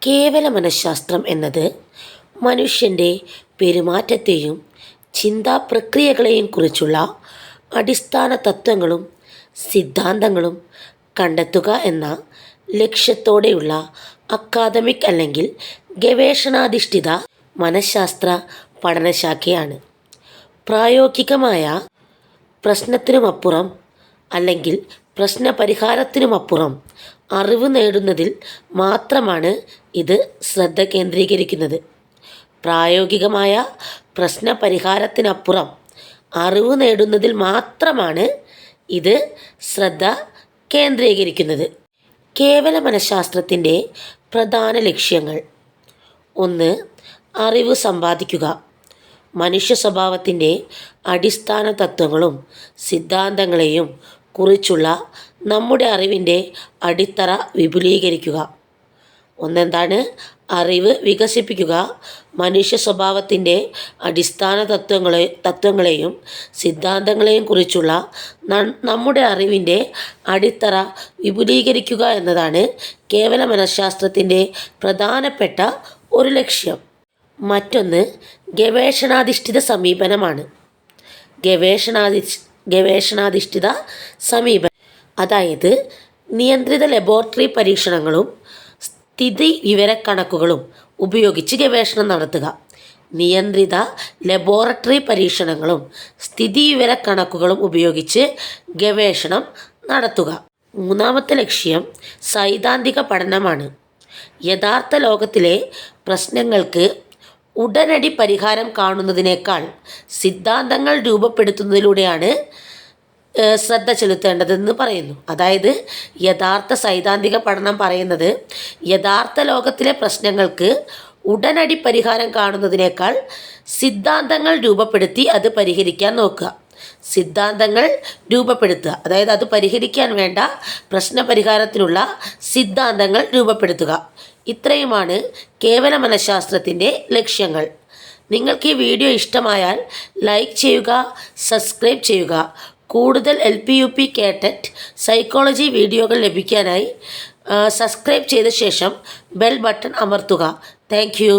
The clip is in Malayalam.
കേവല മനഃശാസ്ത്രം എന്നത് മനുഷ്യൻ്റെ പെരുമാറ്റത്തെയും ചിന്താപ്രക്രിയകളെയും കുറിച്ചുള്ള അടിസ്ഥാന തത്വങ്ങളും സിദ്ധാന്തങ്ങളും കണ്ടെത്തുക എന്ന ലക്ഷ്യത്തോടെയുള്ള അക്കാദമിക് അല്ലെങ്കിൽ ഗവേഷണാധിഷ്ഠിത മനഃശാസ്ത്ര പഠനശാഖയാണ്. പ്രായോഗികമായ പ്രശ്നത്തിനുമപ്പുറം അല്ലെങ്കിൽ പ്രശ്നപരിഹാരത്തിനുമപ്പുറം അറിവ് നേടുന്നതിൽ മാത്രമാണ് ഇത് ശ്രദ്ധ കേന്ദ്രീകരിക്കുന്നത്. പ്രായോഗികമായ പ്രശ്നപരിഹാരത്തിനപ്പുറം അറിവ് നേടുന്നതിൽ മാത്രമാണ് ഇത് ശ്രദ്ധ കേന്ദ്രീകരിക്കുന്നത്. കേവല മനഃശാസ്ത്രത്തിൻ്റെ പ്രധാന ലക്ഷ്യങ്ങൾ: 1. അറിവ് സമ്പാദിക്കുക. മനുഷ്യ സ്വഭാവത്തിൻ്റെ അടിസ്ഥാന തത്വങ്ങളും സിദ്ധാന്തങ്ങളെയും കുറിച്ചുള്ള നമ്മുടെ അറിവിൻ്റെ അടിത്തറ വിപുലീകരിക്കുക. ഒന്നെന്താണ്? അറിവ് വികസിപ്പിക്കുക. മനുഷ്യ സ്വഭാവത്തിൻ്റെ അടിസ്ഥാന തത്വങ്ങളെയും സിദ്ധാന്തങ്ങളെയും കുറിച്ചുള്ള നമ്മുടെ അറിവിൻ്റെ അടിത്തറ വിപുലീകരിക്കുക എന്നതാണ് കേവല മനഃശാസ്ത്രത്തിൻ്റെ പ്രധാനപ്പെട്ട ഒരു ലക്ഷ്യം. മറ്റൊന്ന് ഗവേഷണാധിഷ്ഠിത സമീപനമാണ്. ഗവേഷണാധിഷ്ഠിത സമീപനം അതായത് നിയന്ത്രിത ലബോറട്ടറി പരീക്ഷണങ്ങളും സ്ഥിതിവിവരക്കണക്കുകളും ഉപയോഗിച്ച് ഗവേഷണം നടത്തുക. നിയന്ത്രിത ലബോറട്ടറി പരീക്ഷണങ്ങളും സ്ഥിതിവിവരക്കണക്കുകളും ഉപയോഗിച്ച് ഗവേഷണം നടത്തുക. മൂന്നാമത്തെ ലക്ഷ്യം സൈദ്ധാന്തിക പഠനമാണ്. യഥാർത്ഥ ലോകത്തിലെ പ്രശ്നങ്ങൾക്ക് ഉടനടി പരിഹാരം കാണുന്നതിനേക്കാൾ സിദ്ധാന്തങ്ങൾ രൂപപ്പെടുത്തുന്നതിലൂടെയാണ് ശ്രദ്ധ ചെലുത്തേണ്ടതെന്ന് പറയുന്നു. അതായത് യഥാർത്ഥ സൈദ്ധാന്തിക പഠനം പറയുന്നത് യഥാർത്ഥ ലോകത്തിലെ പ്രശ്നങ്ങൾക്ക് ഉടനടി പരിഹാരം കാണുന്നതിനേക്കാൾ സിദ്ധാന്തങ്ങൾ രൂപപ്പെടുത്തി അത് പരിഹരിക്കാൻ നോക്കുക. സിദ്ധാന്തങ്ങൾ രൂപപ്പെടുത്തുക, അതായത് അത് പരിഹരിക്കാൻ വേണ്ട പ്രശ്നപരിഹാരത്തിനുള്ള സിദ്ധാന്തങ്ങൾ രൂപപ്പെടുത്തുക. ഇത്രയുമാണ് കേവല മനഃശാസ്ത്രത്തിൻ്റെ ലക്ഷ്യങ്ങൾ. നിങ്ങൾക്ക് ഈ വീഡിയോ ഇഷ്ടമായാൽ ലൈക്ക് ചെയ്യുക, സബ്സ്ക്രൈബ് ചെയ്യുക. കൂടുതൽ LP-UP കേട്ടറ്റ് സൈക്കോളജി വീഡിയോകൾ ലഭിക്കാനായി സബ്സ്ക്രൈബ് ചെയ്ത ശേഷം ബെൽ ബട്ടൺ അമർത്തുക. Thank you.